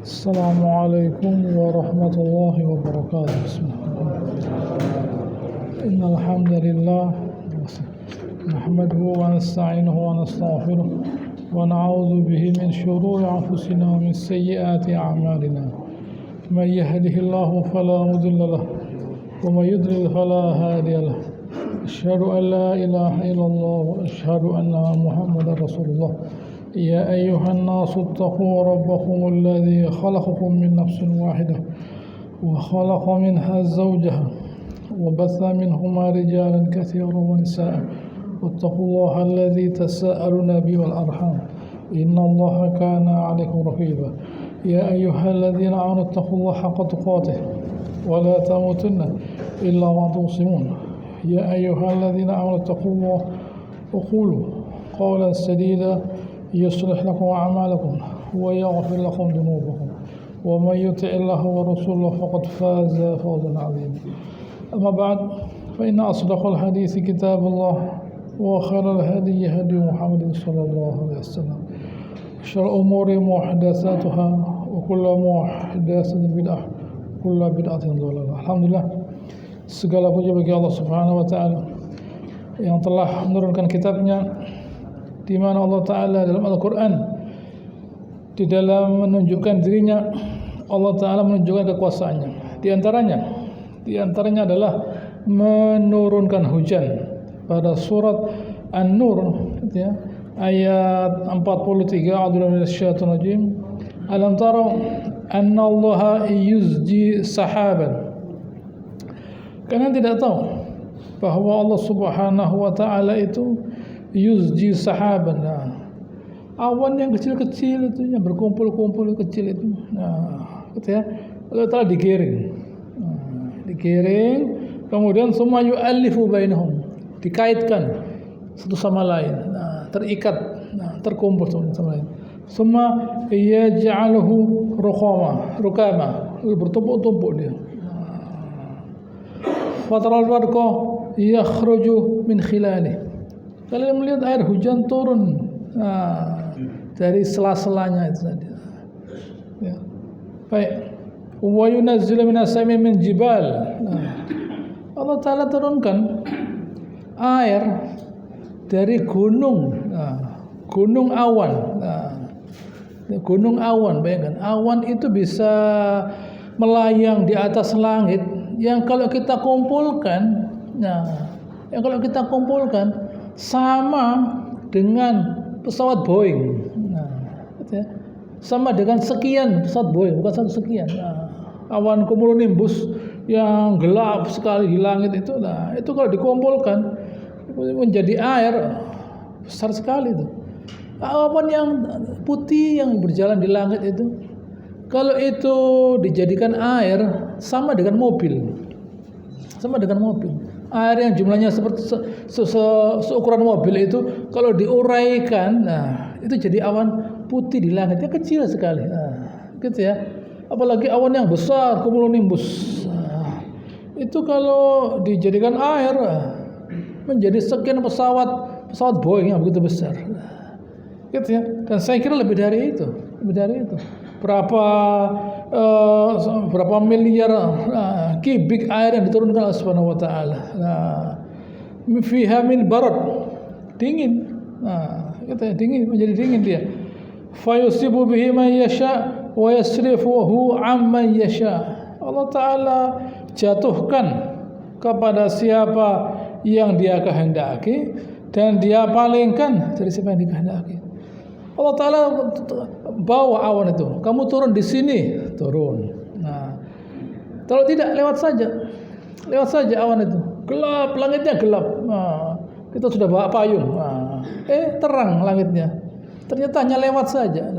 السلام عليكم ورحمة الله وبركاته. بسم الله. إن الحمد لله نحمده ونستعينه ونستغفره ونعوذ به من شرور أنفسنا ومن سيئات أعمالنا. من يهده الله فلا مضل له ومن يضلل فلا هادي له. أشهد أن لا إله إلا الله وأشهد أن محمدا رسول الله. يا أيها الناس اتقوا ربكم الذي خلقكم من نفس واحدة وخلق منها زوجها وبث منهما رجالا كثيرا ونساء واتقوا الله الذي تساءلون به والأرحام إن الله كان عليكم رقيبا. يا أيها الذين آمنوا اتقوا الله حق تقاته ولا تموتن إلا وأنتم مسلمون. يا أيها الذين آمنوا اتقوا الله وقولوا قولا سديدا يصلح لكم أعمالكم ويغفر لكم ذنوبكم ومن يطع الله ورسوله فقد فاز فوزا عظيما. أما بعد فإن أصدق الحديث كتاب الله وخير الهدي هدي محمد صلى الله عليه وسلم. شر الأمور محدثاتها وكل محدثة بدعة وكل بدعة ضلالة. Alhamdulillah, segala puji bagi Allah Subhanahu wa taala yang telah menurunkan kitabnya, di mana Allah Ta'ala dalam Al-Quran di dalam menunjukkan dirinya, Allah Ta'ala menunjukkan kekuasaannya. Di antaranya adalah menurunkan hujan. Pada surat An-Nur ya, ayat 43, a'udzubillahi minasyaitonir rajim. Alam tara anna Allaha yuzji sahaban. Kalian tidak tahu bahwa Allah Subhanahu wa taala itu yuzji sahaban, awan yang kecil-kecil itu yang berkumpul-kumpul kecil itu, gitu ya, lalu telah digiring, kemudian semua yu'allifu bainahum, dikaitkan satu sama lain, terikat, terkumpul sama lain, semua yaj'aluhu rukama, bertumpuk-tumpuk dia. Fataral barqa yakhruju min khilalihi. Kalian melihat air hujan turun dari sela-selanya itu tadi. Ya. Baik. Wa yunazzilu minas sama'i min jibal. Allah Ta'ala turunkan air dari gunung, gunung awan. Gunung awan, bayangkan. Awan itu bisa melayang di atas langit yang kalau kita kumpulkan, sama dengan pesawat Boeing, gitu ya. Sama dengan sekian pesawat Boeing, bukan satu sekian. Awan cumulonimbus yang gelap sekali di langit itu, itu kalau dikumpulkan menjadi air besar sekali itu. Awan yang putih yang berjalan di langit itu, kalau itu dijadikan air sama dengan mobil, air yang jumlahnya seperti seukuran mobil itu kalau diuraikan, itu jadi awan putih di langit, yang kecil sekali, gitu ya. Apalagi awan yang besar, cumulonimbus, itu kalau dijadikan air menjadi sekian pesawat Boeing yang begitu besar, gitu ya. Dan saya kira lebih dari itu. Berapa miliar kubik air yang diturunkan Allah Subhanahu wa taala. Fiha min barad, dingin. Dingin, menjadi dingin dia. Fayusibu bihi man yasha wa yasrifuhu amman yasha. Allah Ta'ala jatuhkan kepada siapa yang Dia kehendaki dan Dia palingkan dari siapa yang dikehendaki. Allah Ta'ala bawa awan itu, kamu turun di sini, turun. Kalau tidak, lewat saja awan itu. Gelap, langitnya gelap. Kita sudah bawa payung. Terang langitnya. Ternyata hanya lewat saja.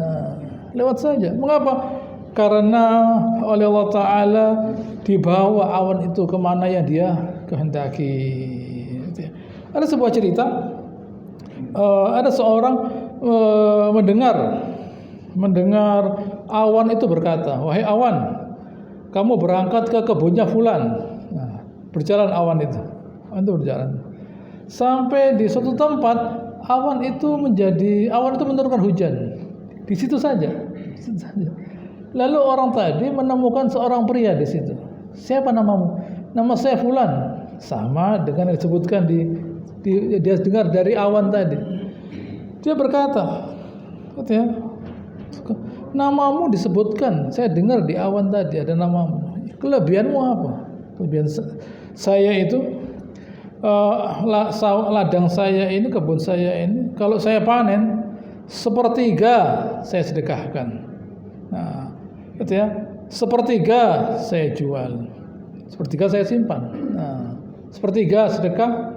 Mengapa? Karena oleh Allah Ta'ala dibawa awan itu kemana yang Dia kehendaki. Ada sebuah cerita, ada seorang mendengar awan itu berkata, wahai awan, kamu berangkat ke kebunnya fulan. Berjalan awan itu berjalan sampai di suatu tempat, awan itu menurunkan hujan di situ saja. Lalu orang tadi menemukan seorang pria di situ. Siapa namamu? Nama saya Fulan. Sama dengan yang disebutkan dia dengar dari awan tadi. Dia berkata, namamu disebutkan. Saya dengar di awan tadi ada namamu. Kelebihanmu apa? Kelebihan saya itu ladang saya ini, kebun saya ini, kalau saya panen sepertiga saya sedekahkan. Nah, sepertiga saya jual, sepertiga saya simpan. Nah, sepertiga sedekah,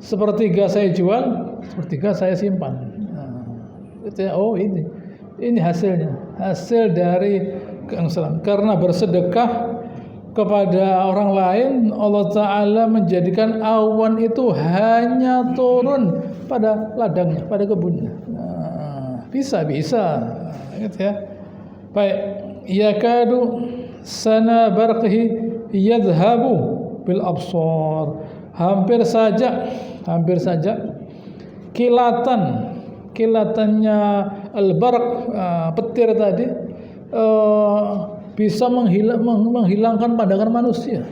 sepertiga saya jual, sepertiga saya simpan. Nah, oh ini hasil dari keangsaran. Karena bersedekah kepada orang lain, Allah Ta'ala menjadikan awan itu hanya turun pada ladangnya, pada kebunnya. Nah, bisa baik, yakadu sana barqihi yadhhabu bil absar. Hampir saja kilatannya al-barq, petir tadi, bisa menghilangkan pandangan manusia,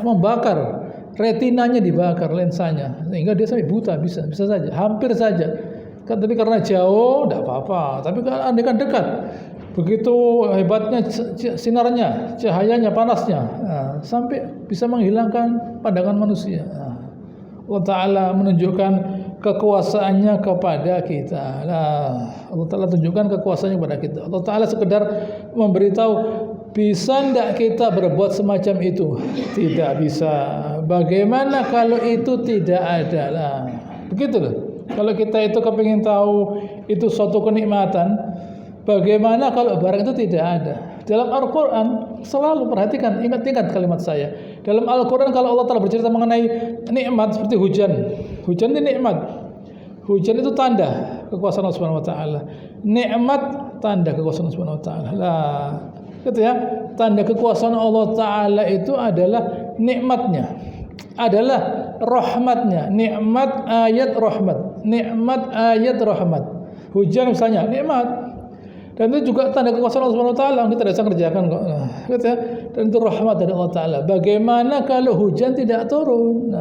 membakar, retinanya dibakar, lensanya, sehingga dia sampai buta, bisa saja, hampir saja. Tapi karena jauh tidak apa-apa, tapi kalau andai kan dekat, begitu hebatnya sinarnya, cahayanya, panasnya, sampai bisa menghilangkan pandangan manusia. Allah Ta'ala menunjukkan kekuasaannya kepada kita. Allah Ta'ala tunjukkan kekuasaannya kepada kita. Allah Ta'ala sekedar memberitahu, bisa tidak kita berbuat semacam itu? Tidak bisa. Bagaimana kalau itu tidak ada? Begitu loh. Kalau kita itu kepingin tahu itu suatu kenikmatan, bagaimana kalau barang itu tidak ada? Dalam Al-Quran selalu perhatikan, ingat kalimat saya. Dalam Al-Quran kalau Allah Ta'ala bercerita mengenai nikmat seperti hujan ini nikmat. Hujan itu tanda kekuasaan Allah Subhanahu wa taala. Nikmat tanda kekuasaan Allah Subhanahu wa taala. Tanda kekuasaan Allah Ta'ala itu adalah nikmatnya, adalah rahmatnya. Nikmat ayat rahmat. Hujan misalnya nikmat, dan itu juga tanda kekuasaan Allah Subhanahu wa taala, kita tidak bisa kerjakan kok. Dan itu rahmat dari Allah Ta'ala. Bagaimana kalau hujan tidak turun?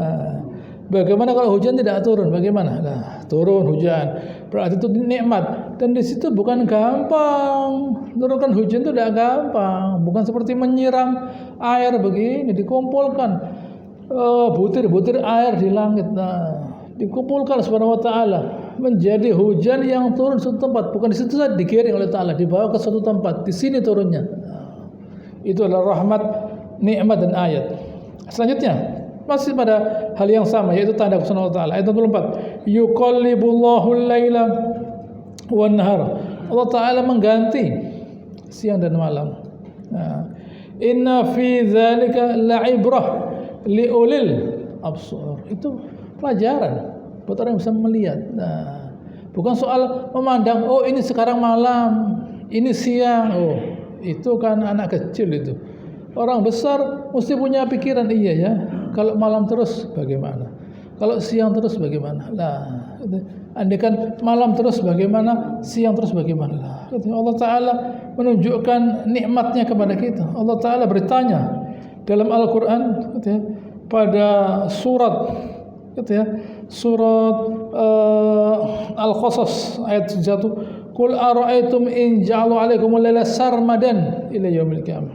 Bagaimana kalau hujan tidak turun? Bagaimana? Turun hujan, berarti itu nikmat. Dan di situ bukan gampang. Menurunkan hujan itu tidak gampang. Bukan seperti menyiram air begini, dikumpulkan butir-butir air di langit. Dikumpulkan Subhanahu wa taala menjadi hujan yang turun suatu tempat. Bukan di situ saja digiring oleh Ta'ala, dibawa ke suatu tempat. Di sini turunnya. Itu adalah rahmat, nikmat dan ayat. Selanjutnya masih pada hal yang sama, yaitu tanda kekuasaan Allah Ta'ala. Ayat 24. Yuqallibullahu al-laila wan nahar. Allah Ta'ala mengganti siang dan malam. Inna fi dzalika la'ibrah liulil absar. Itu pelajaran buat orang yang bisa melihat. Bukan soal memandang, oh ini sekarang malam, ini siang. Oh, itu kan anak kecil itu. Orang besar mesti punya pikiran, iya ya. Kalau malam terus bagaimana? Kalau siang terus bagaimana? Andaikan malam terus bagaimana? Siang terus bagaimana? Allah Ta'ala menunjukkan nikmatnya kepada kita. Allah Ta'ala bertanya dalam Al-Quran pada surat Al-Qasas ayat 1. Qul ara'aytum in ja'alu 'alaikumul laila sarmadan ila yaumil qiyamah.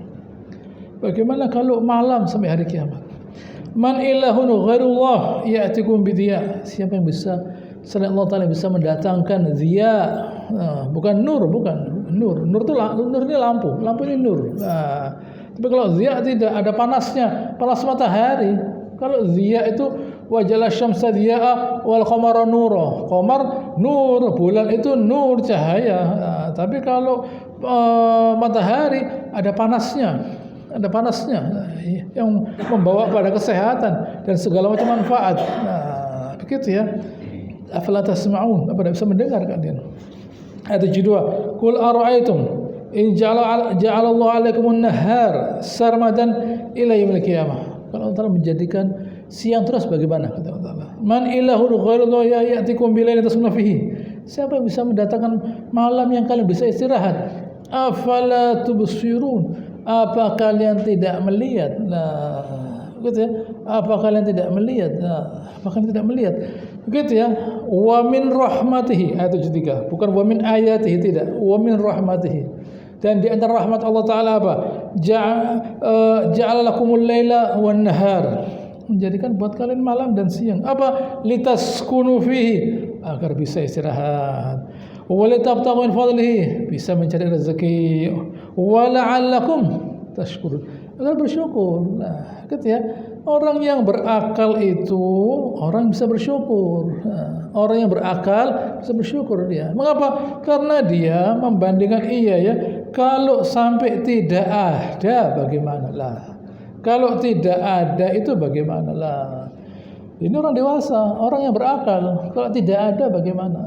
Bagaimana kalau malam sampai hari kiamat? Man ilahun ghairullah ya'tikum bidiya. Siapa yang bisa selain Allah Ta'ala bisa mendatangkan ziya? Bukan nur, bukan nur. Nur ini lampu ini nur. Tapi kalau ziya tidak, ada panasnya, panas matahari. Kalau ziya itu wajala syamsa diya'a wal qamara nura. Qamar nur, bulan itu nur, cahaya. Tapi kalau matahari ada panasnya yang membawa pada kesehatan dan segala macam manfaat. Begitu ya. Afala tasma'un? Apa tidak bisa mendengar kalian? Ayat 72. Qul ara'aytum in ja'alallahu 'alaikumun nahar sarmadan ila yaumil qiyamah. Kalau Allah menjadikan siang terus bagaimana? Kata Allah. Man ilahun ghairullah ya'tikum bilailin tasmuna fihi. Siapa yang bisa mendatangkan malam yang kalian bisa istirahat? Afala tubsirun, apa kalian tidak melihat? Nah, gitu ya. Apa kalian tidak melihat? Nah, apa kalian tidak melihat? Begitu ya. Wa min rahmatihi, ayat 73. Bukan wa min ayatihi, tidak. Wa min rahmatihi. Dan di antara rahmat Allah Ta'ala apa? Ja'ala lakumul laila wan nahar, menjadikan buat kalian malam dan siang. Apa? Litaskunu fihi, agar bisa istirahat. Wa litabtaghu min fadlihi, bisa mencari rezeki. Wa la'allakum tashkurun, agar bersyukur. Nah, gitu ya. Orang yang berakal itu orang bisa bersyukur. Nah, orang yang berakal bisa bersyukur dia. Mengapa? Karena dia membandingkan ya. Kalau sampai tidak ada bagaimana lah? Kalau tidak ada itu bagaimana lah? Ini orang dewasa, orang yang berakal. Kalau tidak ada bagaimana?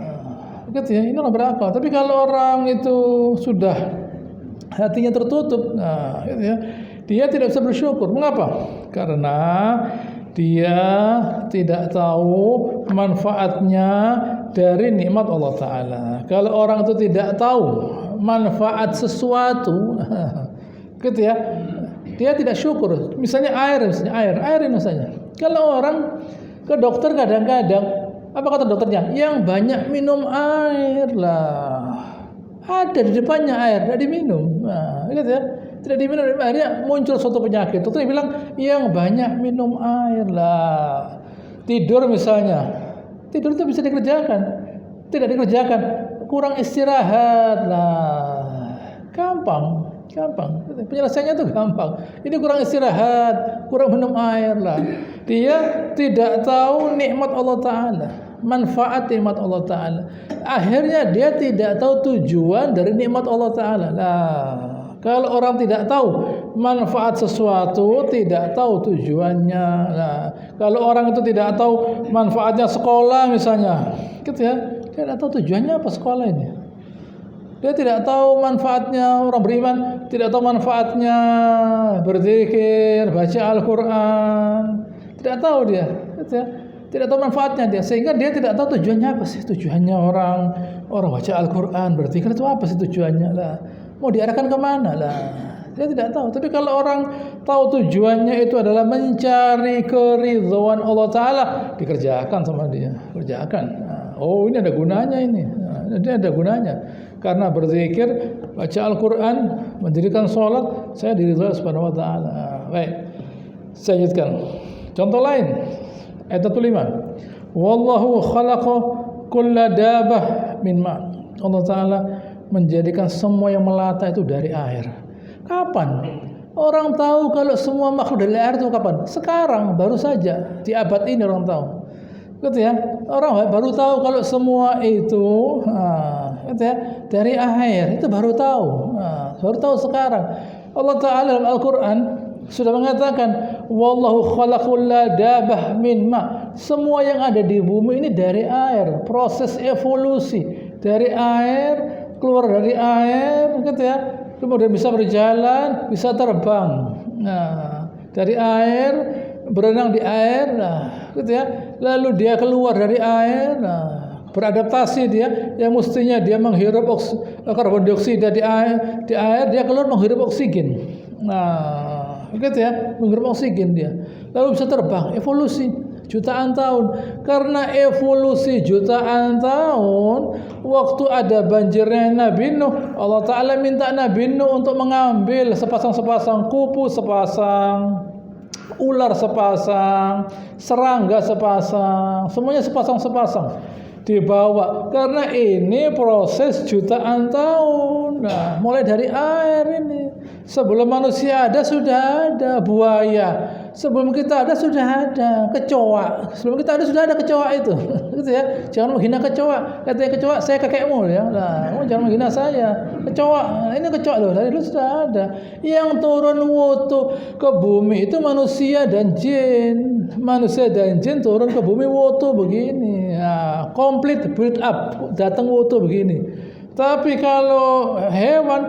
Gitu ya. Ini orang berakal. Tapi kalau orang itu sudah hatinya tertutup, nah, gitu ya. Dia tidak bisa bersyukur. Mengapa? Karena dia tidak tahu manfaatnya dari nikmat Allah Ta'ala. Kalau orang itu tidak tahu manfaat sesuatu, gitu ya, dia tidak syukur. Misalnya air ini misalnya. Kalau orang ke dokter kadang-kadang, apa kata dokternya? Yang banyak minum air lah. Ada di depannya air, tidak diminum. Nah, gitu ya. Tidak diminum, akhirnya muncul suatu penyakit. Dokter bilang yang banyak minum air lah. Tidur misalnya, tidur itu bisa dikerjakan, tidak dikerjakan, kurang istirahat lah. Gampang. Penyelesaiannya itu gampang. Ini kurang istirahat, kurang minum air lah. Dia tidak tahu nikmat Allah Ta'ala, manfaat nikmat Allah Ta'ala. Akhirnya dia tidak tahu tujuan dari nikmat Allah Ta'ala. Nah, kalau orang tidak tahu manfaat sesuatu, tidak tahu tujuannya. Nah, kalau orang itu tidak tahu manfaatnya sekolah misalnya, gitu ya, dia tidak tahu tujuannya apa sekolah ini. Dia tidak tahu manfaatnya orang beriman, tidak tahu manfaatnya berzikir, baca Al-Quran, tidak tahu dia, gitu ya. Tidak tahu manfaatnya dia, sehingga dia tidak tahu tujuannya apa sih. Tujuannya orang baca Al-Quran, berzikir itu apa sih tujuannya lah? Mau diarahkan kemana lah? Dia tidak tahu. Tapi kalau orang tahu tujuannya itu adalah mencari keridhaan Allah Ta'ala, dikerjakan sama dia, kerjakan. Oh, ini ada gunanya ini. Ini ada gunanya. Karena berzikir, baca Al-Quran, mendirikan sholat, saya diridhai Subhanahu wa Ta'ala. Baik, saya lanjutkan. Contoh lain, ayat 45. Wallahu khalaqa kulla dabah min ma'. Allah Ta'ala menjadikan semua yang melata itu dari air. Kapan? Orang tahu kalau semua makhluk dari air itu kapan? Sekarang, baru saja. Di abad ini orang tahu. Gitu ya. Orang baru tahu kalau semua itu gitu ya, dari air. Itu baru tahu. Baru tahu sekarang. Allah Ta'ala dalam Al-Quran sudah mengatakan wallahu khalaqul dabah min ma. Semua yang ada di bumi ini dari air. Proses evolusi dari air, keluar dari air, gitu ya. Kemudian bisa berjalan, bisa terbang. Nah, dari air, berenang di air, nah, gitu ya. Lalu dia keluar dari air, nah, beradaptasi dia, yang mestinya dia menghirup karbon dioksida di air, dia keluar menghirup oksigen. Nah, gitu ya, menghirup oksigen dia. Lalu bisa terbang, evolusi jutaan tahun. Karena evolusi jutaan tahun, waktu ada banjirnya Nabi Nuh, Allah Ta'ala minta Nabi Nuh untuk mengambil sepasang-sepasang kupu, sepasang ular sepasang, serangga sepasang, semuanya sepasang-sepasang dibawa. Karena ini proses jutaan tahun. Nah, mulai dari air ini. Sebelum manusia ada sudah ada buaya. Sebelum kita ada sudah ada kecoa. Sebelum kita ada sudah ada kecoa itu. Gitu ya. Jangan menghina kecoa. Katanya kecoa, saya kakekmu ya. Nah, jangan menghina saya. Kecoa, nah, ini kecoa loh. Dari dulu sudah ada. Yang turun wutu ke bumi itu manusia dan jin. Manusia dan jin turun ke bumi wutu begini. Nah, complete build up, datang wutu begini. Tapi kalau hewan,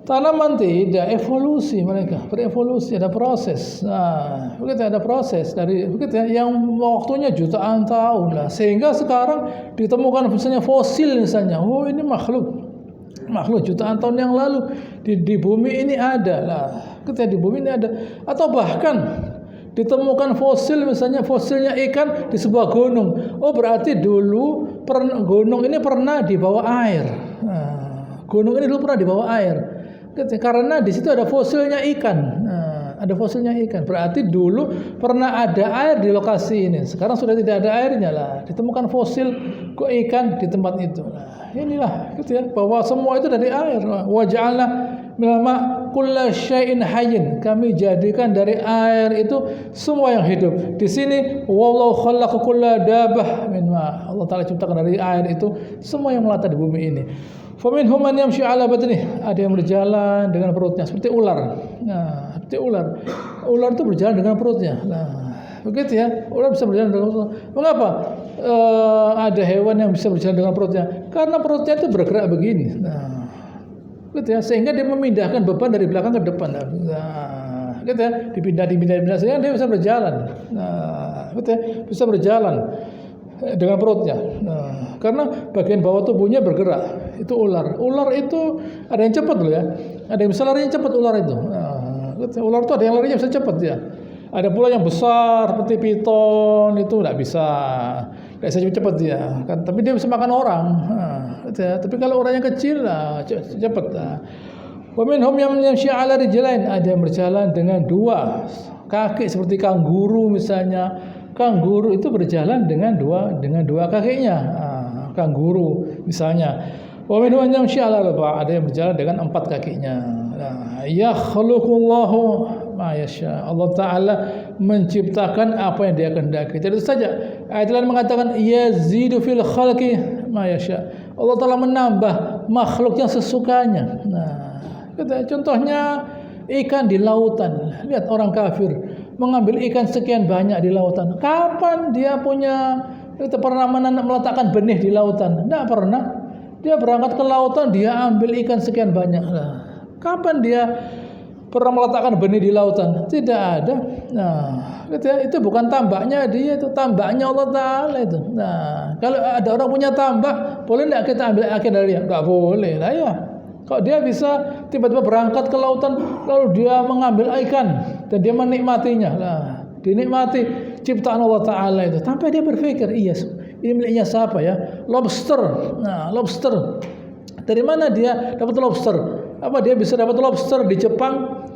tanaman tidak, evolusi mereka, berevolusi, ada proses. Nah, begitu ada proses dari begitu ya, yang waktunya jutaan tahun lah. Sehingga sekarang ditemukan misalnya fosil misalnya. Oh, ini makhluk makhluk jutaan tahun yang lalu di bumi ini ada lah. Ketika di bumi ini ada, atau bahkan ditemukan fosil, misalnya fosilnya ikan di sebuah gunung. Oh, berarti dulu gunung ini pernah di bawah air. Gunung ini dulu pernah di bawah air. Karena di situ ada fosilnya ikan. Ada fosilnya ikan. Berarti dulu pernah ada air di lokasi ini. Sekarang sudah tidak ada airnya lah. Ditemukan fosil ikan di tempat itu. Nah, inilah gitu ya, bahwa semua itu dari air. Wa ja'alna minal ma' kulla syai'in hayyin. Kami jadikan dari air itu semua yang hidup. Di sini wallahu khalaqa kulla dabbah min ma'. Allah Taala ciptakan dari air itu semua yang melata di bumi ini. Faminhum man yamshi 'ala batnihi. Ada yang berjalan dengan perutnya seperti ular. Nah, seperti ular. Ular itu berjalan dengan perutnya. Nah, begitu ya. Ular bisa berjalan dengan perutnya. Mengapa? Ada hewan yang bisa berjalan dengan perutnya? Karena perutnya itu bergerak begini. Nah, gitu ya. Sehingga dia memindahkan beban dari belakang ke depan. Nah, gitu ya. Dipindah sehingga dia bisa berjalan. Nah, gitu ya. Bisa berjalan dengan perutnya. Nah, karena bagian bawah tubuhnya bergerak. Itu ular. Ular itu ada yang cepat loh ya. Ada yang bisa larinya cepat ular itu. Nah, ular itu ada yang larinya bisa cepat ya. Ada pula yang besar seperti piton itu tidak bisa cepat dia. Kan, tapi dia bisa makan orang. Nah, ya. Tapi kalau orangnya kecil lah cepat. Wa minhum yamshi 'ala rijlain. Ada yang berjalan dengan dua kaki seperti kanguru misalnya. Kanguru itu berjalan dengan dua kakinya. Kanguru misalnya. Wa minhum yamshi 'ala arba'. Ada yang berjalan dengan empat kakinya. Yakhluqullahu ma yasha. Allah Taala menciptakan apa yang Dia kehendaki. Jadi itu saja. Ayat lain mengatakan yazidu fil khalqi ma yasha. Allah Taala menambah makhluk yang sesukanya. Nah, contohnya ikan di lautan. Lihat orang kafir mengambil ikan sekian banyak di lautan. Kapan dia pernah meletakkan benih di lautan? Tidak pernah. Dia berangkat ke lautan, dia ambil ikan sekian banyak. Nah, kapan dia pernah meletakkan benih di lautan? Tidak ada. Nah, gitu ya, itu bukan tambaknya dia, itu tambaknya Allah Taala itu. Nah, kalau ada orang punya tambak, boleh tidak kita ambil ikan dari dia? Enggak boleh lah ya. Kalau dia bisa tiba-tiba berangkat ke lautan, lalu dia mengambil ikan dan dia menikmatinya, lah, dinikmati ciptaan Allah Taala itu. Tanpa dia berpikir, iya, ini miliknya siapa ya? Lobster. Nah, lobster. Dari mana dia dapat lobster? Apa dia bisa dapat lobster di Jepang,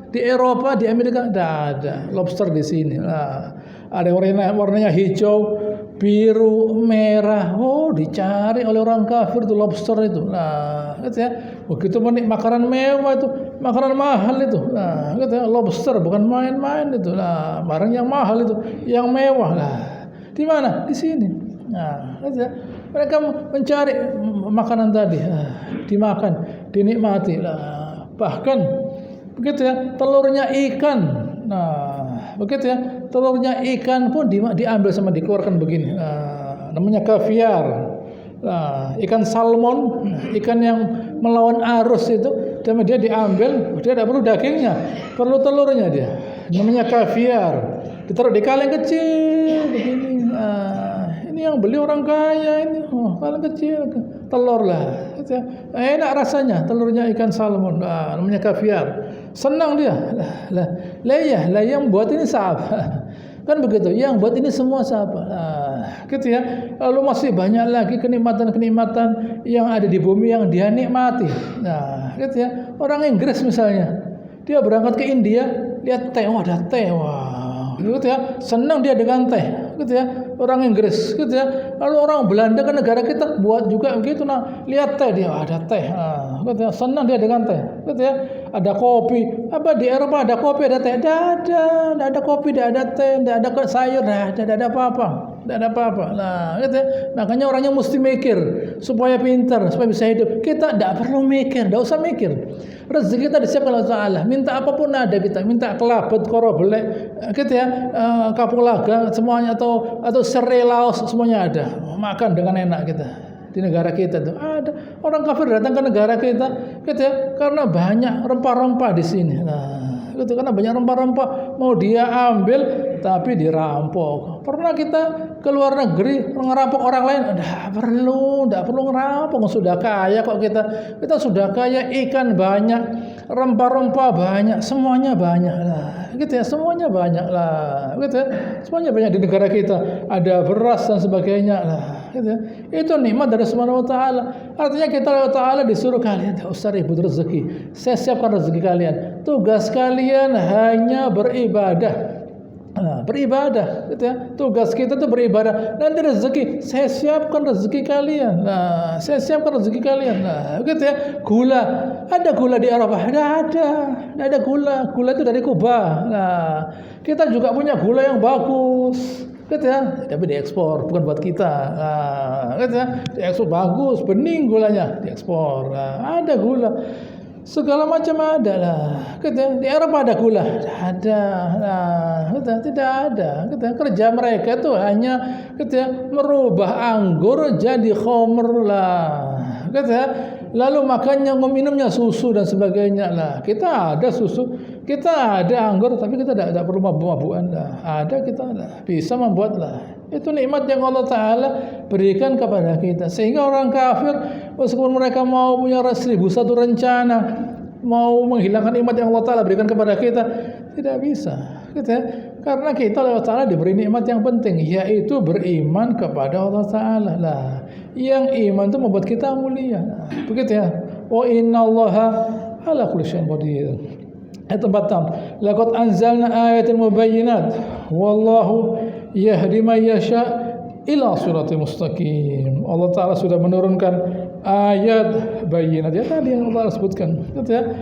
di Eropa, di Amerika? Tidak ada lobster di sini. Nah, ada warnanya hijau, biru, merah. Oh, dicari oleh orang kafir itu lobster itu. Nah, gitu ya. Begitu makanan mewah itu, makanan mahal itu. Nah, gitu ya. Lobster bukan main-main itu. Nah, barang yang mahal itu, yang mewah lah. Di mana? Di sini. Nah, gitu ya. Mereka mencari makanan tadi, dimakan, dinikmati lah. Bahkan begitu ya, telurnya ikan. Nah, begitu ya, telurnya ikan pun diambil sama dikeluarkan begini. Nah, namanya kaviar. Nah, ikan salmon, ikan yang melawan arus itu, dan dia diambil, dia tidak perlu dagingnya, perlu telurnya dia. Namanya kaviar. Ditaruh di kaleng kecil begini. Nah, ini yang beli orang kaya ini, kaleng kecil, telur lah. Enak rasanya telurnya ikan salmon. Nah, namanya kaviar. Senang dia. Lah yang buat ini siapa? Kan begitu. Yang buat ini semua siapa? Nah, gitu ya. Lalu masih banyak lagi kenikmatan-kenikmatan yang ada di bumi yang dia nikmati. Nah, gitu ya. Orang Inggris misalnya, dia berangkat ke India, lihat teh, ada teh, gitu ya. Senang dia dengan teh, gitu ya. Orang Inggris, gitu ya. Lalu orang Belanda ke negara kita buat juga begitu. Nah, lihat teh dia, ada teh, gitu ya. Senang dia dengan teh, gitu ya. Ada kopi, apa di Eropa ada kopi, ada teh, tidak ada kopi, tidak ada teh, tidak ada sayur, tidak ada apa-apa, Nah, gitu ya. Makanya orangnya mesti mikir supaya pintar, supaya bisa hidup. Kita tidak perlu mikir, tidak usah mikir. Rezeki kita disiapkan oleh Allah. Minta apapun ada kita, minta kelabet, korobelek, gitu ya, kapulaga semuanya atau serai laos semuanya ada. Makan dengan enak kita. Di negara kita tuh ada orang kafir datang ke negara kita, gitu ya, karena banyak rempah-rempah di sini. Nah, Gitu, karena banyak rempah-rempah mau dia ambil tapi dirampok. Pernah kita ke luar negeri ngerampok orang lain? Enggak perlu ngerampok, sudah kaya kok kita. Kita sudah kaya, ikan banyak, rempah-rempah banyak, semuanya banyak lah. Gitu ya, semuanya banyak lah. Gitu ya. Semuanya banyak di negara kita. Ada beras dan sebagainya lah. Gitu ya. Itu nikmat dari Subhanahu wa taala. Artinya kita oleh Ta'ala disuruh kalian enggak usah ribut rezeki. Saya siapkan rezeki kalian. Tugas kalian hanya beribadah. Nah, beribadah, gitu ya. Tugas kita itu beribadah. Nanti rezeki, saya siapkan rezeki kalian. Nah, saya siapkan rezeki kalian. Nah, gitu ya. Gula, ada gula di Eropa? Tidak ada gula. Gula itu dari Kuba. Nah, kita juga punya gula yang bagus, gitu ya. Tapi diekspor, bukan buat kita. Nah, gitu ya. Diekspor bagus, bening gulanya, diekspor. Nah, ada gula. Segala macam ada lah. Kita di Eropa ada gula, ada. Nah, kita tidak ada. Kita kerja mereka itu hanya kita merubah anggur jadi khamr lah. Kita lalu makannya, minumnya susu dan sebagainya lah. Kita ada susu, kita ada anggur, tapi kita tidak perlu mabuk-mabukan lah. Ada, kita ada. Bisa membuat lah. Itu nikmat yang Allah Ta'ala berikan kepada kita. Sehingga orang kafir, meskipun mereka mau punya 1001 rencana, mau menghilangkan nikmat yang Allah Ta'ala berikan kepada kita, tidak bisa. Gitu ya. Karena kita Allah Ta'ala diberi nikmat yang penting, yaitu beriman kepada Allah Ta'ala lah. Yang iman itu membuat kita mulia. Nah, begitu ya. Wa innallaha ala kulli syai'in qadir. Ayat 46. Laqad anzalna ayatin mubayyinat wallahu yahdi man yasha ila siratal mustaqim. Allah Ta'ala sudah menurunkan ayat bayinat ya tadi yang Allah sebutkan, gitu ya.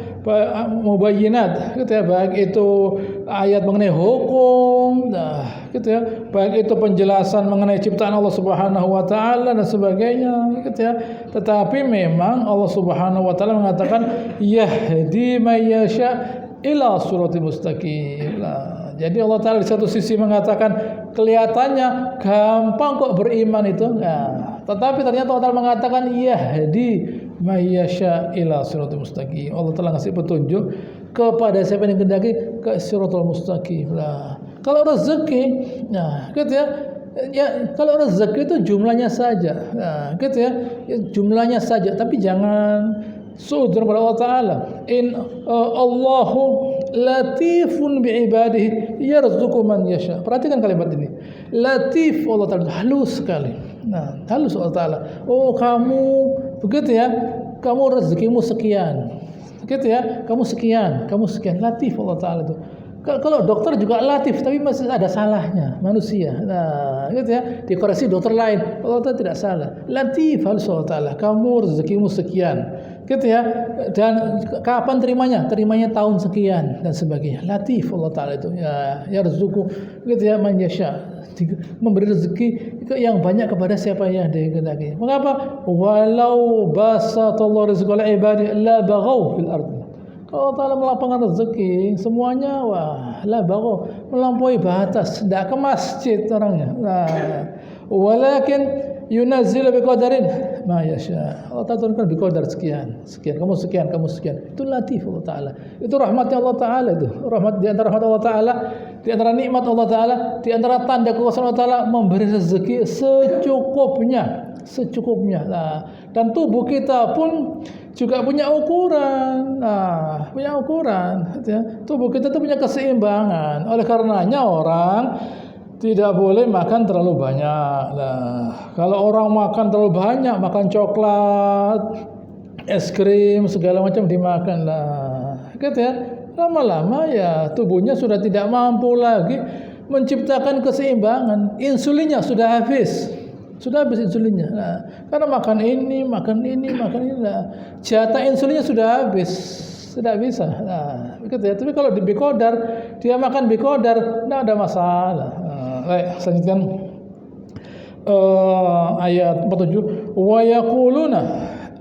Mubayyinat, gitu ya, baik itu ayat mengenai hukum, nah, gitu ya, baik itu penjelasan mengenai ciptaan Allah Subhanahu wa taala dan sebagainya, gitu ya. Tetapi memang Allah Subhanahu wa taala mengatakan yahdi may yasha ila siratal mustaqim. Nah, jadi Allah Ta'ala di satu sisi mengatakan kelihatannya gampang kok beriman itu. Nah, tetapi ternyata Allah Ta'ala mengatakan yahdi may yasha ila siratal mustaqim. Allah Ta'ala ngasih petunjuk kepada siapa yang kehendaki ke siratal mustaqim. Nah, kalau rezeki, nah, gitu ya. Ya, kalau rezeki itu jumlahnya saja. Nah, gitu ya. Jumlahnya saja, tapi jangan suudzon kepada Allah Ta'ala. Allahu latifun bi'ibadihi yarzuqu man yasha. Perhatikan kalimat ini. Latif, Allah Ta'ala halus sekali. Nah, halus Allah Ta'ala. Oh, kamu begitu ya. Kamu rezekimu sekian. Begitu ya. Kamu sekian. Latif Allah Ta'ala itu. Kalau dokter juga latif, tapi masih ada salahnya manusia. Nah, gitu ya. Dikoreksi dokter lain, Allah Ta'ala tidak salah. Latif halus Allah Ta'ala. Kamu rezekimu sekian. Gitu ya. Dan kapan terimanya? Terimanya tahun sekian dan sebagainya. Latif Allah Ta'ala itu. Ya rezeki, gitu ya, man yasha. Memberi rezeki yang banyak kepada siapa yang dikehendaki. Mengapa? Walau basatallahu rizqa li ibadihi la baghaw fil ardh. Kalau Allah melapangkan rezeki semuanya, wah, la baghaw, melampaui batas, tidak ke masjid orangnya. Nah, walakin yunazzilu biqadarin ma yasha. Allah Ta'ala turunkan biqadar sekian, kamu sekian. Itu latif Allah Ta'ala. Itu rahmatnya Allah Ta'ala itu. Rahmat di antara rahmat Allah Ta'ala, di antara nikmat Allah Ta'ala, di antara tanda kekuasaan Allah Ta'ala memberi rezeki secukupnya. Nah, dan tubuh kita pun juga punya ukuran. Nah, punya ukuran, gitu ya. Tubuh kita itu punya keseimbangan. Oleh karenanya orang tidak boleh makan terlalu banyak. Nah, kalau orang makan terlalu banyak, makan coklat, es krim, segala macam dimakan lah, gitu ya. Lama-lama ya tubuhnya sudah tidak mampu lagi menciptakan keseimbangan. Insulinnya sudah habis insulinnya. Nah, karena makan ini. Nah, jatah insulinnya sudah habis. Tidak bisa. Nah, begitu ya. Tapi kalau di bikodar, dia makan bikodar, tidak ada masalah. Baik, selanjutkan ayat 47. Wa yaquluna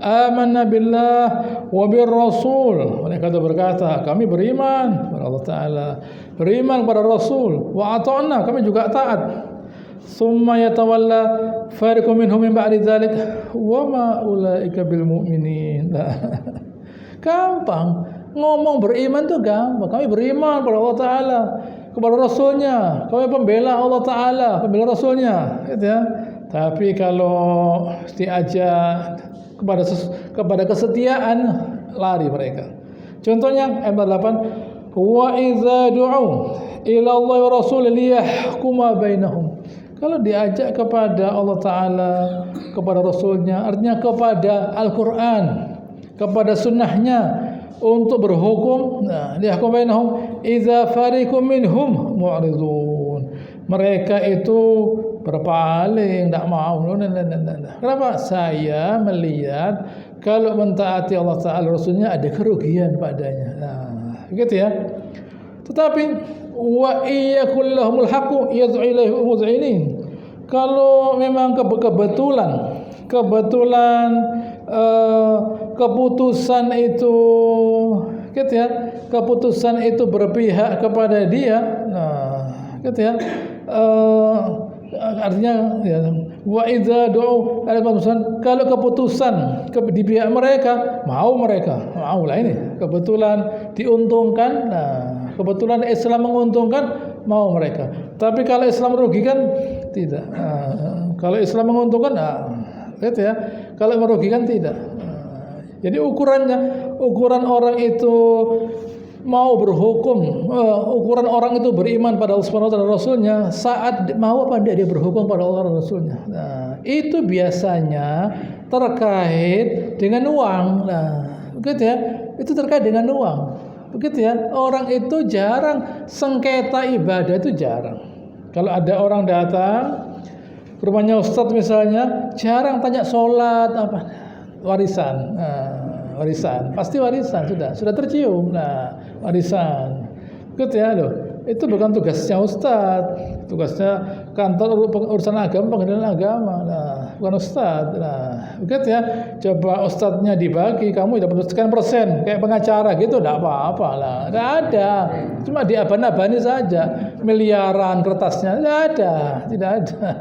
amanna billah wa bir rasul. Mereka berkata, kami beriman kepada Allah Ta'ala, beriman kepada Rasul, wa ata'na, kami juga taat. Summa yatawalla fariqun minhum min ba'di dzalik wa ma ulaika bil mu'minin. Gampang. Ngomong beriman tuh gampang. Kami beriman kepada Allah Ta'ala, kepada Rasulnya. Kami pembela Allah Ta'ala, pembela Rasulnya, gitu ya. Tapi kalau diajak kepada kesetiaan, lari mereka. Contohnya ayat 8, wa idza du'u ila Allah wa rasul liyahkuma bainahum. Kalau diajak kepada Allah Ta'ala, kepada Rasulnya, artinya kepada Al-Quran, kepada sunnahnya, untuk berhukum, liyahkum bainahum idza fariqum minhum mu'ridun. Mereka itu berpaling, tidak mau. Kenapa? Saya melihat kalau mentaati Allah Ta'ala Rasulnya ada kerugian padanya. Begitu ya. Tetapi wa iyakul lahumul haqqu yad'u ilaihi muz'inin. Kalau memang kebetulan keputusan itu, gitu ya, keputusan itu berpihak kepada dia, gitu ya, artinya ya, wa idza du'u ala keputusan, kalau keputusan di pihak mereka mau lah, ini kebetulan diuntungkan, kebetulan Islam menguntungkan, mau mereka. Tapi kalau Islam merugikan, tidak. Kalau Islam menguntungkan, gitu ya. Kalau merugikan, tidak. Jadi ukuran orang itu mau berhukum, ukuran orang itu beriman pada Allah Subhanahu wa taala Rasulnya saat mau apa dia berhukum pada Allah dan Rasulnya. Itu biasanya terkait dengan uang. Begitu ya. Itu terkait dengan uang. Begitu ya. Orang itu jarang sengketa ibadah, itu jarang. Kalau ada orang datang ke rumahnya Ustadz misalnya, jarang tanya sholat apa, warisan, pasti warisan sudah tercium, warisan, gitu ya loh. Itu bukan tugasnya Ustadz, tugasnya kantor urusan agama, pengadilan agama, bukan Ustadz. Begitu ya. Coba Ustadznya dibagi, kamu dapat sekian persen, kayak pengacara gitu, tidak apa-apa lah, tidak ada. Cuma diaban-abani saja, miliaran kertasnya, tidak ada,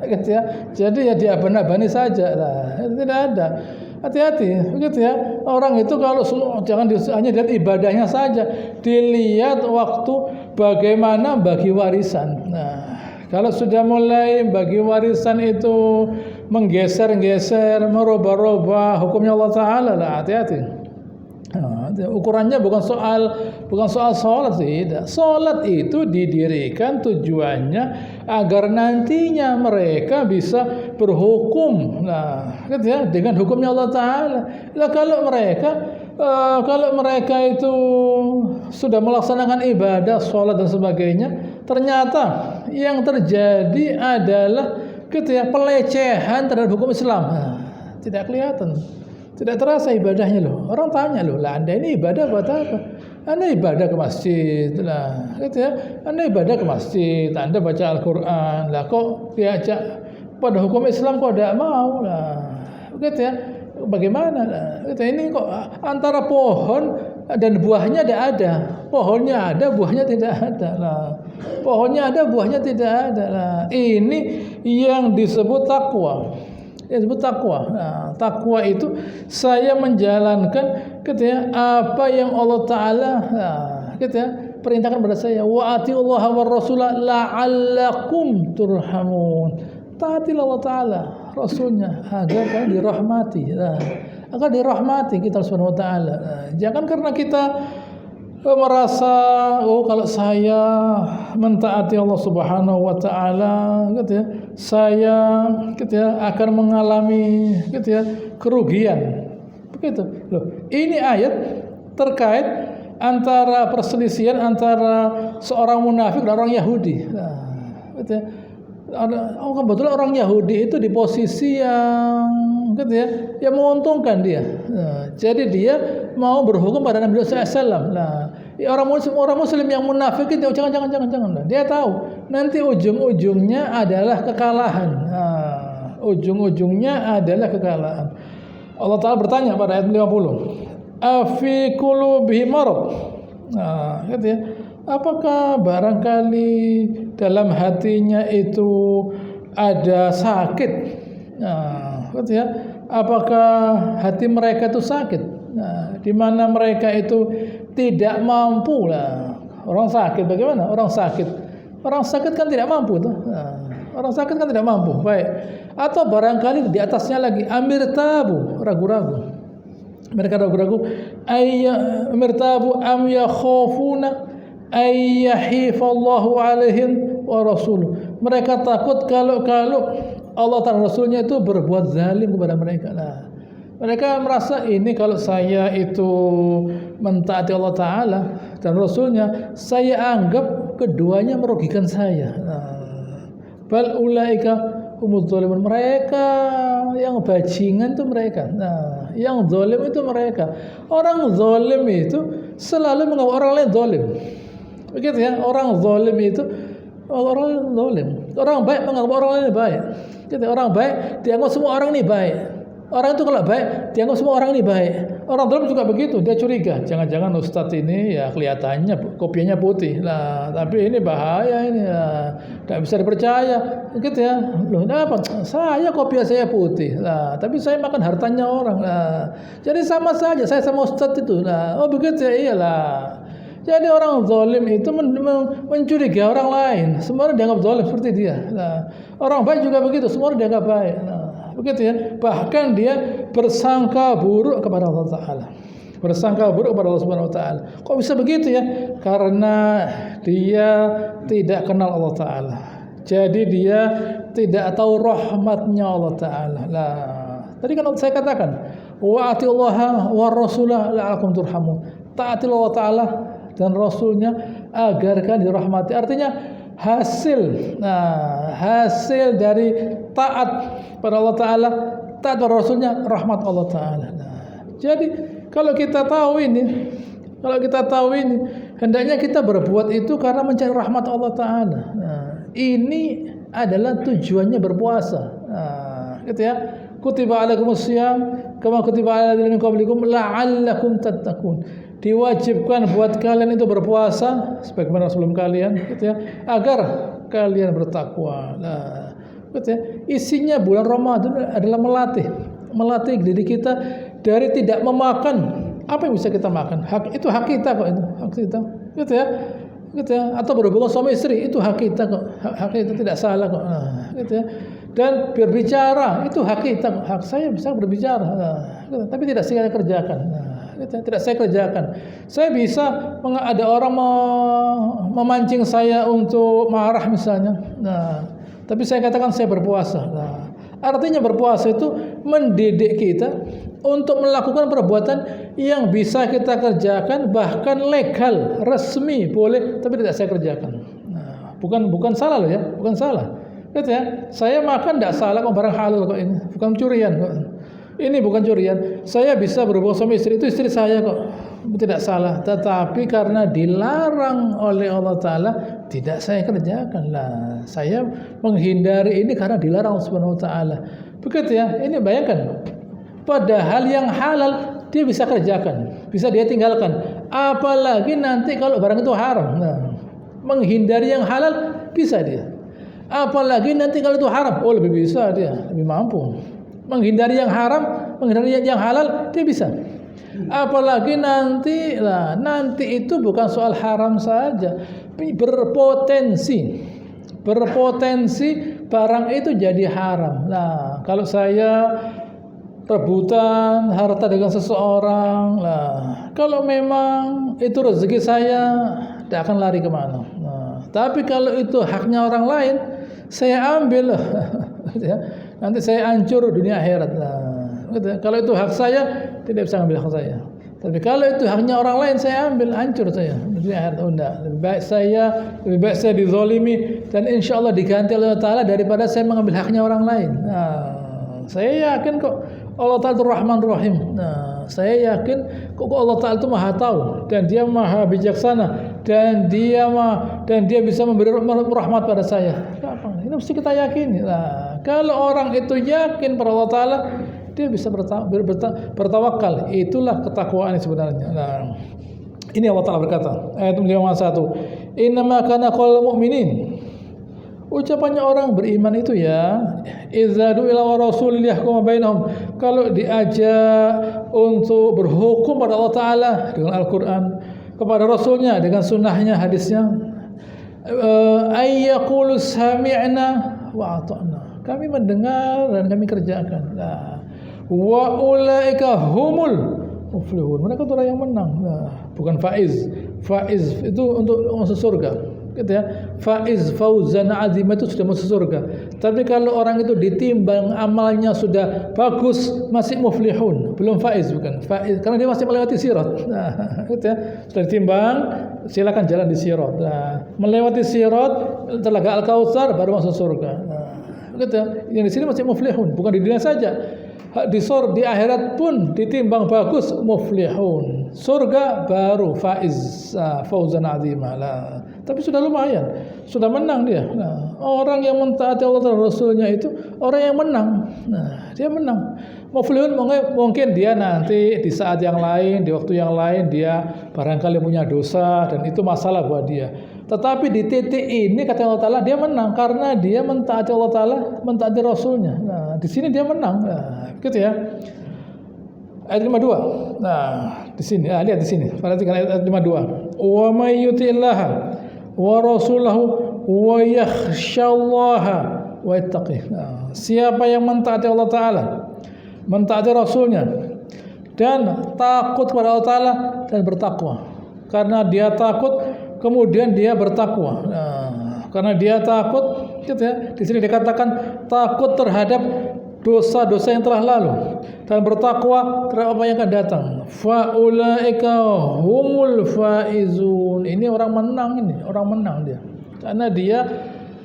gitu ya. Jadi ya diaban-abani saja lah, tidak ada. Hati-hati, begitu ya. Orang itu kalau jangan hanya lihat ibadahnya saja, dilihat waktu bagaimana bagi warisan. Kalau sudah mulai bagi warisan itu menggeser-geser, merubah-rubah hukumnya Allah Ta'ala, lah hati-hati. Ukurannya bukan soal sholat, tidak. Sholat itu didirikan tujuannya agar nantinya mereka bisa berhukum, gitu ya, dengan hukumnya Allah Ta'ala. Kalau mereka itu sudah melaksanakan ibadah, sholat dan sebagainya, ternyata yang terjadi adalah, gitu ya, pelecehan terhadap hukum Islam. Tidak kelihatan. Tidak terasa ibadahnya loh. Orang tanya loh, lah Anda ini ibadah buat apa? Anda ibadah ke masjid lah, gitu ya. Anda ibadah ke masjid, Anda baca Al-Quran lah, kok diajak pada hukum Islam kok tidak mau lah, gitu ya. Bagaimana? Gitu, ini kok antara pohon dan buahnya tidak ada. Pohonnya ada, buahnya tidak ada lah. Pohonnya ada, buahnya tidak ada lah. Ini yang disebut takwa. Disebut takwa. Takwa itu saya menjalankan, gitu ya, apa yang Allah Ta'ala, gitu ya, perintahkan kepada saya. Wa atiullaha war rasulah la'allakum turhamun. Taatilah Allah Ta'ala, Rasulnya, agar kalian dirahmati. Agar dirahmati kita Subhanahu wa Ta'ala. Jangan karena kita merasa, kalau saya mentaati Allah Subhanahu wa Ta'ala, gitu ya, saya, gitu ya, akan mengalami, gitu ya, kerugian. Begitu. Loh, ini ayat terkait antara perselisihan antara seorang munafik dan orang Yahudi. Gitu ya. Kebetulan orang Yahudi itu di posisi yang, gitu ya, yang menguntungkan dia. Jadi dia mau berhukum pada Nabi SAW. Orang Muslim yang munafik itu jangan. Dia tahu nanti ujung-ujungnya adalah kekalahan. Ujung-ujungnya adalah kekalahan. Allah Ta'ala bertanya pada ayat 50, afi qulubihim marad. Gitu ya. Apakah barangkali dalam hatinya itu ada sakit? Gitu ya. Apakah hati mereka itu sakit? Nah, di mana mereka itu tidak mampu lah. Orang sakit bagaimana? Orang sakit kan tidak mampu tuh. Nah, orang sakit kan tidak mampu. Baik. Atau barangkali di atasnya lagi amir tabu, ragu-ragu. Mereka ragu-ragu. Amir tabu am yakhafuna ayyahifallahu alaihim wa rasuluh. Mereka takut kalau Allah dan Rasulnya itu berbuat zalim kepada mereka. Nah, mereka merasa ini kalau saya itu mentaati Allah Ta'ala dan Rasulnya, saya anggap keduanya merugikan saya. Bal ulaika humudz zalimun. Mereka yang bajingan itu mereka. Nah, yang zalim itu mereka. Orang zalim itu selalu menganggap orang lain zalim. Begitu ya, orang zalim itu orang zalim. Orang baik menganggap orang lain baik. Gitu, orang baik dianggap semua orang ini baik. Orang itu kalau baik dianggap semua orang ini baik. Orang zalim juga begitu, dia curiga. Jangan-jangan ustadz ini ya kelihatannya kopiahnya putih lah, tapi ini bahaya ini ya, tidak bisa dipercaya. Gitu ya. Loh, apa? Saya kopiah saya putih lah, tapi saya makan hartanya orang lah. Jadi sama saja saya sama ustadz itu lah. Oh begitu ya, iyalah. Jadi orang zalim itu mencurigai orang lain. Semua orang dianggap zalim seperti dia. Nah, orang baik juga begitu, semua orang dianggap baik. Nah, begitu ya. Bahkan dia bersangka buruk kepada Allah Ta'ala. Bersangka buruk kepada Allah Subhanahu Wa Ta'ala. Kok bisa begitu ya? Karena dia tidak kenal Allah Ta'ala. Jadi dia tidak tahu rahmatnya Allah Ta'ala. Nah, tadi kan saya katakan, wa'atillaha wa rasulah la'alakum turhamun. Taati Allah Ta'ala dan Rasulnya agar kan dirahmati. Artinya hasil dari taat pada Allah Ta'ala, taat pada Rasulnya, rahmat Allah Ta'ala. Jadi kalau kita tahu ini, hendaknya kita berbuat itu karena mencari rahmat Allah Ta'ala. Ini adalah tujuannya berpuasa. Gitu ya. Kutiba alaikumus syiyam kama kutiba alal ladzina min qablikum la'allakum tattaqun. Diwajibkan buat kalian itu berpuasa sebagaimana sebelum kalian, gitu ya, agar kalian bertakwa. Nah, gitu ya. Isinya bulan Ramadan adalah melatih diri kita dari tidak memakan apa yang bisa kita makan. Itu hak kita kok, itu hak kita, gitu ya. Gitu ya. Atau berhubungan suami istri, itu hak kita kok, hak kita, tidak salah kok. Nah, gitu ya. Dan berbicara itu hak kita, hak saya bisa berbicara, nah, gitu. Tapi tidak saya kerjakan. Nah, tidak saya kerjakan. Saya bisa ada orang memancing saya untuk marah misalnya. Nah, tapi saya katakan saya berpuasa. Nah, artinya berpuasa itu mendidik kita untuk melakukan perbuatan yang bisa kita kerjakan, bahkan legal, resmi, boleh, tapi tidak saya kerjakan. Nah, bukan salah loh ya, bukan salah. Gitu ya. Saya makan tidak salah kok, barang halal kok ini, bukan curian kok. Ini bukan curian. Saya bisa berhubungan sama istri, itu istri saya kok, tidak salah. Tetapi karena dilarang oleh Allah Ta'ala, tidak saya kerjakan lah. Saya menghindari ini karena dilarang Subhanahu Wa Ta'ala. Begitu ya. Ini bayangkan, padahal yang halal dia bisa kerjakan, bisa dia tinggalkan. Apalagi nanti kalau barang itu haram. Nah, menghindari yang halal bisa dia. Apalagi nanti kalau itu haram, oh lebih bisa dia, lebih mampu. Menghindari yang haram, menghindari yang halal, dia bisa. Apalagi nanti itu bukan soal haram saja, berpotensi barang itu jadi haram. Nah, kalau saya rebutan harta dengan seseorang, kalau memang itu rezeki saya, tidak akan lari kemana. Nah, tapi kalau itu haknya orang lain, saya ambil. Nanti saya hancur dunia akhirat. Nah, kalau itu hak saya, tidak bisa ambil hak saya. Tapi kalau itu haknya orang lain, saya ambil, hancur saya dunia akhirat. Oh, enggak. Lebih baik saya dizalimi dan insya Allah diganti oleh Allah Ta'ala daripada saya mengambil haknya orang lain. Nah, saya yakin kok Allah Ta'ala itu Rahman Rahim. Nah, saya yakin kok Allah Ta'ala itu Maha Tahu dan Dia Maha Bijaksana dan Dia bisa memberi rahmat pada saya. Ini mesti kita yakini. Nah, kalau orang itu yakin pada Allah Ta'ala, dia bisa bertawakal. Itulah ketakwaan sebenarnya. Nah, ini Allah Ta'ala berkata, ayat 51, innama kana qaulul mu'minin Ucapannya orang beriman itu ya, idza du'ila wa rasul yahkum bainahum. Kalau diajak untuk berhukum pada Allah Taala dengan Al-Qur'an, kepada Rasulnya dengan sunnahnya, hadisnya, ayyaqulu sami'na wa ata'na. Kami mendengar dan kami kerjakan. Nah, wa ulaika humul muflihun. Mereka itu orang yang menang. Nah, bukan faiz. Faiz itu untuk masuk surga. Gitu ya. Faiz fauzan azim itu sudah masuk surga. Tapi kalau orang itu ditimbang amalnya sudah bagus, masih muflihun, belum faiz, bukan faiz karena dia masih melewati sirat. Nah, gitu ya. Sudah ditimbang, silakan jalan di sirat. Nah, melewati sirat, telaga Al-Kautsar baru masuk surga. Nah, gitu ya. Yang di sini masih muflihun, bukan di dunia saja. Di akhirat pun ditimbang bagus, muflihun. Surga baru faiz, fauzan azimah lah. Tapi sudah lumayan, sudah menang dia. Nah, orang yang mentaati Allah dan Rasulnya itu orang yang menang. Nah, dia menang. Muflihun mungkin dia nanti di saat yang lain, di waktu yang lain dia barangkali punya dosa dan itu masalah buat dia. Tetapi di titik ini kata Allah Taala dia menang karena dia mentaati Allah Taala, mentaati Rasulnya. Nah, di sini dia menang. Nah, gitu ya. Ayat 52. Nah, di sini, lihat di sini. Perhatikan ayat 52. Wa may yuti'illah wa rasulahu wa yakhsyallaha wa yattaqih. Nah, siapa yang mentaati Allah Taala, mentaati Rasulnya dan takut kepada Allah Taala dan bertakwa. Karena dia takut, kemudian dia bertakwa. Nah, karena dia takut, gitu ya. Di sini dikatakan takut terhadap dosa-dosa yang telah lalu dan bertakwa terhadap apa yang akan datang. Faulaika humul faizun. Ini orang menang, ini orang menang dia. Karena dia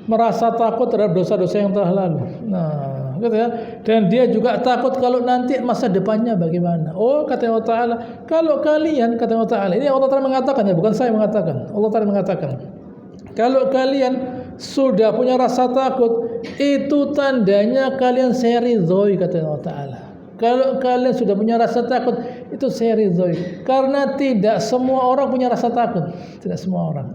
merasa takut terhadap dosa-dosa yang telah lalu. Nah, gitu ya. Dan dia juga takut kalau nanti masa depannya bagaimana. Oh, kata Allah Taala, kalau kalian, kata Allah Taala, ini Allah Taala mengatakan ya, bukan saya mengatakan. Allah Taala mengatakan, kalau kalian sudah punya rasa takut, itu tandanya kalian saya ridhoi, kata Allah Ta'ala. Kalau kalian sudah punya rasa takut, itu saya ridhoi. Karena tidak semua orang punya rasa takut. Tidak semua orang.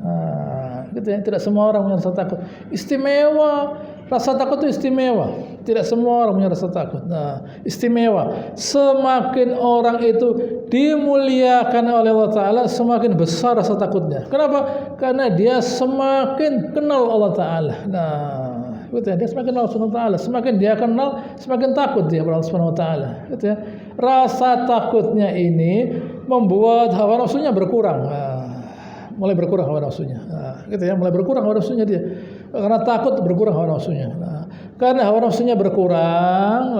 Gitu ya. Tidak semua orang punya rasa takut. Istimewa. Rasa takut itu istimewa. Tidak semua orang punya rasa takut. Nah, istimewa. Semakin orang itu dimuliakan oleh Allah Ta'ala, semakin besar rasa takutnya. Kenapa? Karena dia semakin kenal Allah Ta'ala. Nah, gitu ya. Dia semakin kenal Allah Ta'ala. Semakin dia kenal, semakin takut dia kepada Allah Subhanahu Wa Ta'ala. Gitu ya. Rasa takutnya ini membuat hawa nafsunya berkurang. Mulai berkurang hawa nafsunya. Gitu ya, mulai berkurang hawa nafsunya dia. Karena takut berkurang hawa nafsunya. Karena hawa nafsunya berkurang,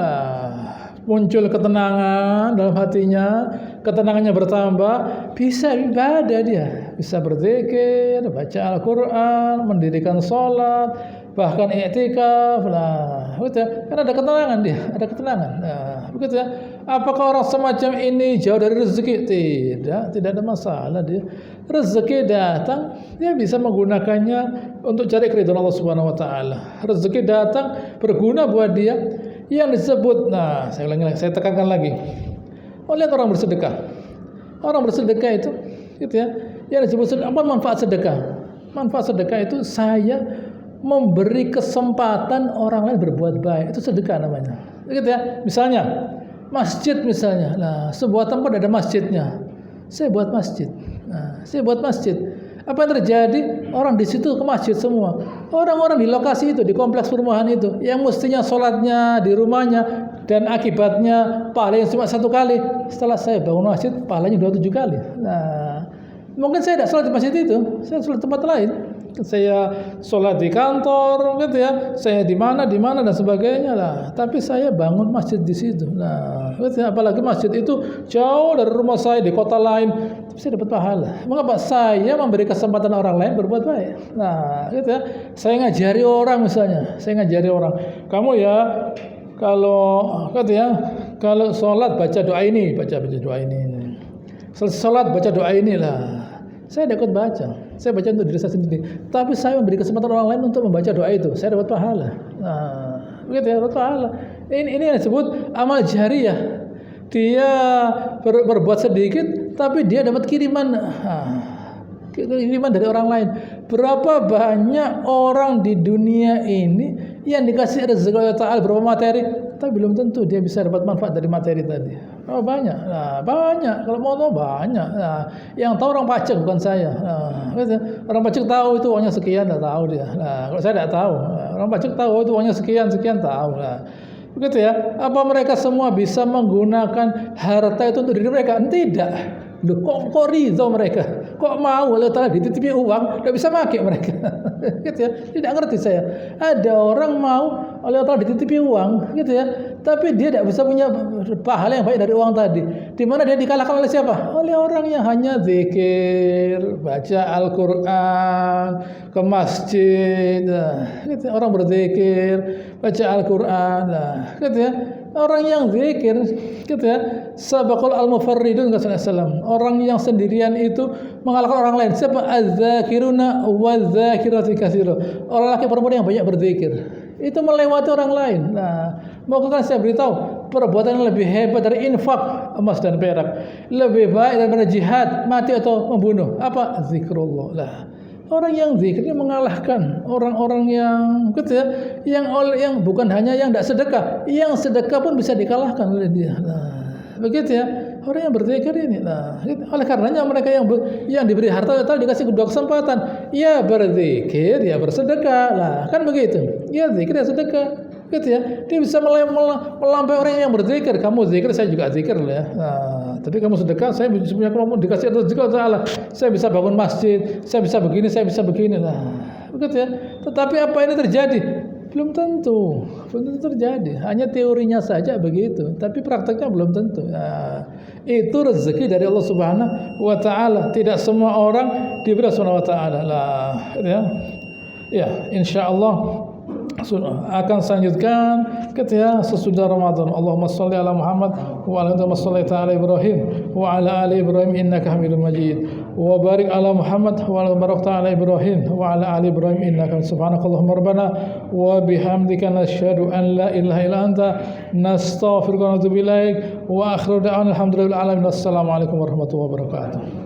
muncul ketenangan dalam hatinya, ketenangannya bertambah, bisa ibadah dia, bisa berzikir, baca Al-Qur'an, mendirikan sholat, bahkan i'tikaf. Begitu ya. Karena ada ketenangan dia, ada ketenangan. Begitu ya. Apakah orang semacam ini jauh dari rezeki? Tidak ada masalah dia. Rezeki datang, dia bisa menggunakannya untuk cari keridhaan Allah Subhanahu Wa Taala. Rezeki datang berguna buat dia. Yang disebut, saya tekankan lagi. Lihat orang bersedekah. Orang bersedekah itu, gitu ya. Yang disebut apa manfaat sedekah? Manfaat sedekah itu saya memberi kesempatan orang lain berbuat baik. Itu sedekah namanya. Gitu ya. Misalnya masjid misalnya. Sebuah tempat ada masjidnya. Saya buat masjid. Saya buat masjid. Apa yang terjadi? Orang di situ ke masjid semua. Orang-orang di lokasi itu, di kompleks perumahan itu, yang mestinya sholatnya di rumahnya dan akibatnya pahalanya cuma 1 kali. Setelah saya bangun masjid, pahalanya 27 kali. Mungkin saya tidak sholat di masjid itu, saya sholat di tempat lain. Saya sholat di kantor, gitu ya. Saya di mana dan sebagainya lah. Tapi saya bangun masjid di situ. Gitu ya. Apalagi masjid itu jauh dari rumah saya di kota lain, tapi saya dapat pahala. Mengapa? Saya memberi kesempatan orang lain berbuat baik. Gitu ya. Saya ngajari orang misalnya. Saya ngajari orang. Kamu ya kalau gitu ya, kalau sholat baca doa ini, baca doa ini. Sholat baca doa inilah. Saya dapat baca. Saya baca untuk diri saya sendiri. Tapi saya memberi kesempatan orang lain untuk membaca doa itu. Saya dapat pahala. Begitu ya, dapat pahala. Ini yang disebut amal jariyah. Dia berbuat sedikit, tapi dia dapat kiriman kiriman dari orang lain. Berapa banyak orang di dunia ini yang dikasih rezeki Allah Ta'ala berupa materi, tapi belum tentu dia bisa dapat manfaat dari materi tadi. Oh banyak, nah, banyak. Kalau mau tahu banyak. Nah, yang tahu orang pajak bukan saya. Nah, orang pajak tahu itu uangnya sekian, tidak tahu dia. Nah, kalau saya tidak tahu, orang pajak tahu itu uangnya sekian tahu. Nah, begitu ya. Apa mereka semua bisa menggunakan harta itu untuk diri mereka? Tidak. Loh, kok ridho mereka? Kok mau Allah Ta'ala dititipi uang, tidak bisa pakai mereka? Gitu ya. Tidak ngerti saya. Ada orang mau Allah Ta'ala dititipi uang, gitu ya. Tapi dia tidak bisa punya pahala yang baik dari uang tadi. Di mana dia dikalahkan oleh siapa? Oleh orang yang hanya zikir, baca Al-Quran, ke masjid, gitu. Orang berzikir, baca Al-Quran, gitu ya. Orang yang zikir, gitu ya, sabaqul al-mufarridun kata Rasulullah. Orang yang sendirian itu mengalahkan orang lain. Siapa? Az-zakiruna waz-zakirati katsira. Orang laki perempuan yang banyak berzikir itu melewati orang lain. Nah, maukah saya beritahu perbuatan yang lebih hebat dari infak emas dan perak, lebih baik daripada jihad, mati atau membunuh? Apa? Zikrullah. Lah, orang yang zikirnya mengalahkan orang-orang yang gitu ya, yang bukan hanya yang tidak sedekah, yang sedekah pun bisa dikalahkan oleh dia. Nah, begitu ya. Orang yang berzikir ini, nah, oleh karenanya mereka yang diberi harta itu dikasih kedua kesempatan, ya berzikir, ya bersedekah, lah kan begitu, ya zikir ya sedekah, gitu ya. Dia bisa melampaui orang yang berzikir. Kamu zikir, saya juga zikir ya. Nah, tapi kamu sedekah, saya punya kelompok dikasih rezeki Allah. Saya bisa bangun masjid, saya bisa begini, saya bisa begini, lah begitu ya. Tetapi apa ini terjadi? Belum tentu terjadi. Hanya teorinya saja begitu, tapi prakteknya belum tentu. Nah, itu rezeki dari Allah Subhanahu wa Ta'ala. Tidak semua orang diberi Subhanahu wa Ta'ala. Lah, ya, insyaallah akan selanjutkan ketika sesudah Ramadan. Allahumma shalli ala Muhammad wa ala ali shalli ala Ibrahim wa ala ali Ibrahim innaka Hamidum Majid. Wa barik ala Muhammad wa ala barakta ala Ibrahim wa ala ali Ibrahim innaka subhanakallahumma rabbana wa bihamdika nasyhadu an la ilaha illa anta nastaghfiruka wa natubu ilaik wa akhiru da'wana alhamdulillahi alamin. Assalamualaikum warahmatullahi wabarakatuh.